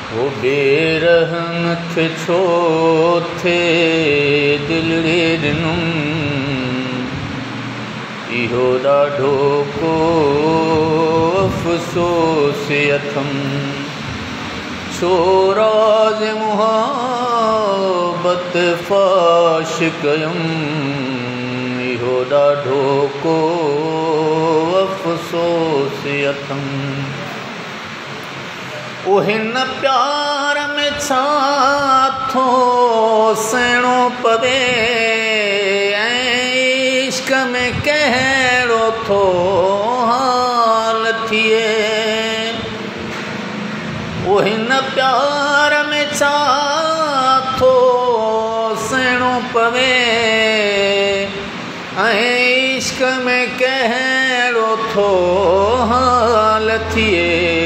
वो बेरहम थे छो थे दिलड़े दिनुम इहो ॾाढो को अफ़सोस अथम छो राज़ मुहब्बत फ़ाश कयम इहो ॾाढो को अफ़सोस अथम हिन प्यार में छा थो सहणो पवे इश्क में कहिड़ो थो हाल थिए हिन प्यार में छा थो सहणो पवे इश्क में कहिड़ो थो हाल थिए